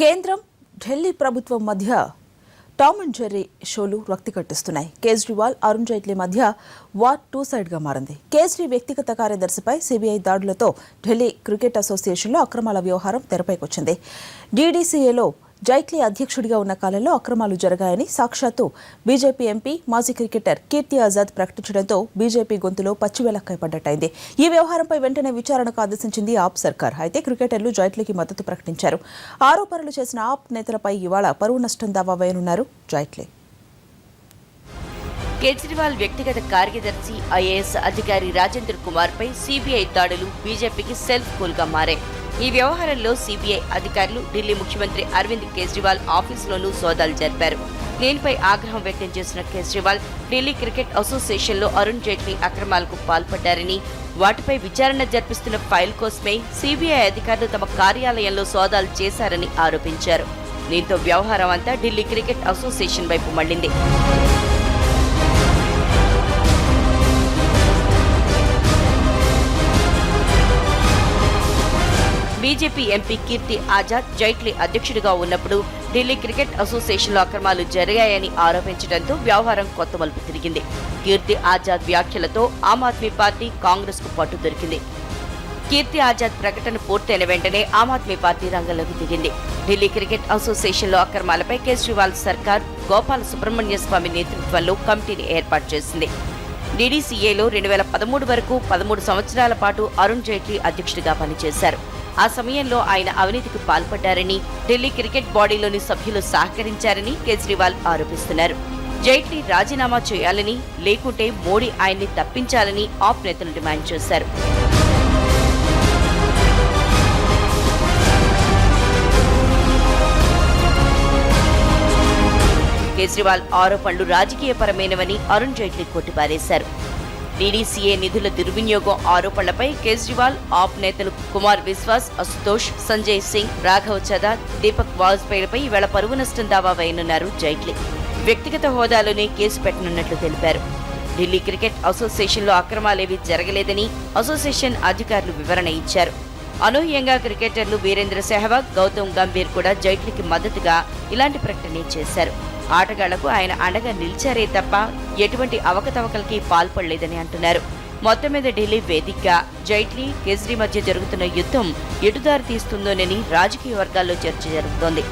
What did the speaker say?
కేంద్రం ఢిల్లీ ప్రభుత్వం మధ్య టామ్ అండ్ జెర్రీ షోలు రక్తి కట్టిస్తున్నాయి. కేజ్రీవాల్, అరుణ్ జైట్లీ మధ్య వార్ టూ సైడ్గా మారింది. కేజ్రీ వ్యక్తిగత కార్యదర్శిపై సిబిఐ దాడులతో ఢిల్లీ క్రికెట్ అసోసియేషన్లో అక్రమాల వ్యవహారం తెరపైకొచ్చింది. డీడీసీఏలో జైట్లీ అధ్యక్షుడిగా ఉన్న కాలంలో అక్రమాలు జరిగాయని సాక్షాత్తు బీజేపీ ఎంపీ, మాజీ క్రికెటర్ కీర్తి ఆజాద్ ప్రకటించడంతో బీజేపీ గొంతులో పచ్చివెలక్కాయ పడ్డట్టయింది. ఈ వ్యవహారంపై వెంటనే విచారణకు ఆదేశించింది ఆప్ సర్కార్. అయితే క్రికెటర్లు జైట్లీకి మద్దతు ప్రకటించారు. ఆరోపణలు చేసిన ఆప్ నేతలపై ఇవాళ పరువు నష్టం దావా వేయనున్నారు జైట్లీ. కేజ్రీవాల్ వ్యక్తిగత కార్యదర్శి ఐఏఎస్ అధికారి రాజేంద్ర కుమార్ పై సిబిఐ దాడులు బీజేపీకి సెల్ఫ్ కూల్గా మారాయి. ఈ వ్యవహారంలో సిబిఐ అధికారులు ఢిల్లీ ముఖ్యమంత్రి అరవింద్ కేజ్రీవాల్ ఆఫీసులోనూ సోదాలు జరిపారు. దీనిపై ఆగ్రహం వ్యక్తం చేసిన కేజ్రీవాల్ ఢిల్లీ క్రికెట్ అసోసియేషన్లో అరుణ్ జైట్లీ అక్రమాలకు పాల్పడ్డారని, వాటిపై విచారణ జరిపిస్తున్న ఫైల్ కోసమే సిబిఐ అధికారులు తమ కార్యాలయంలో సోదాలు చేశారని ఆరోపించారు. దీంతో వ్యవహారం అంతా ఢిల్లీ క్రికెట్ అసోసియేషన్ వైపు మళ్లింది. బీజేపీ ఎంపీ కీర్తి ఆజాద్ జైట్లీ అధ్యక్షుడిగా ఉన్నప్పుడు ఢిల్లీ క్రికెట్ అసోసియేషన్లో అక్రమాలు జరిగాయని ఆరోపించడంతో వ్యవహారం కొత్త మలుపు తిరిగింది. కీర్తి ఆజాద్ వ్యాఖ్యలతో ఆమ్ ఆద్మీ పార్టీ, కాంగ్రెస్ కు పట్టు దొరికింది. కీర్తి ఆజాద్ ప్రకటన పూర్తయిన వెంటనే ఆమ్ ఆద్మీ పార్టీ రంగంలోకి దిగింది. ఢిల్లీ క్రికెట్ అసోసియేషన్లో అక్రమాలపై కేజ్రీవాల్ సర్కార్ గోపాల సుబ్రహ్మణ్య స్వామి నేతృత్వంలో కమిటీని ఏర్పాటు చేసింది. డీడీసీఏలో 2013 వరకు 13 సంవత్సరాల పాటు అరుణ్ జైట్లీ అధ్యక్షుడిగా పనిచేశారు. ఆ సమయంలో ఆయన అవినీతికి పాల్పడ్డారని, ఢిల్లీ క్రికెట్ బాడీలోని సభ్యులు సహకరించారని కేజ్రీవాల్ ఆరోపిస్తున్నారు. జైట్లీ రాజీనామా చేయాలని, లేకుంటే మోడీ ఆయన్ని తప్పించాలని ఆప్ నేతలు డిమాండ్ చేశారు. కేజ్రీవాల్ ఆరోపణలు రాజకీయపరమైనవని అరుణ్ జైట్లీ కొట్టిపారేశారు. డీడీసీఏ నిధుల దుర్వినియోగం ఆరోపణలపై కేజ్రీవాల్, ఆప్ నేతలు కుమార్ విశ్వాస్, అశుతోష్, సంజయ్ సింగ్, రాఘవ్ చదా, దీపక్ వాజ్పేయిలపై ఈవేళ పరువు నష్టం దావా వేయనున్నారు జైట్లీ. వ్యక్తిగత హోదాలోనే కేసు పెట్టనున్నట్లు తెలిపారు. ఢిల్లీ క్రికెట్ అసోసియేషన్లో అక్రమాలేవీ జరగలేదని అసోసియేషన్ అధికారులు వివరణ ఇచ్చారు. అనూహ్యంగా క్రికెటర్లు వీరేంద్ర సెహ్వాగ్, గౌతమ్ గంభీర్ కూడా జైట్లీకి మద్దతుగా ఇలాంటి ప్రకటన చేశారు. ఆటగాళ్లకు ఆయన అండగా నిలిచారే తప్ప ఎటువంటి అవకతవకలకి పాల్పడలేదని అంటున్నారు. మొత్తం మీద ఢిల్లీ వేదికగా జైట్లీ, కేజ్రీ మధ్య జరుగుతున్న యుద్ధం ఎటుదారి తీస్తుందోనని రాజకీయ వర్గాల్లో చర్చ జరుగుతోంది.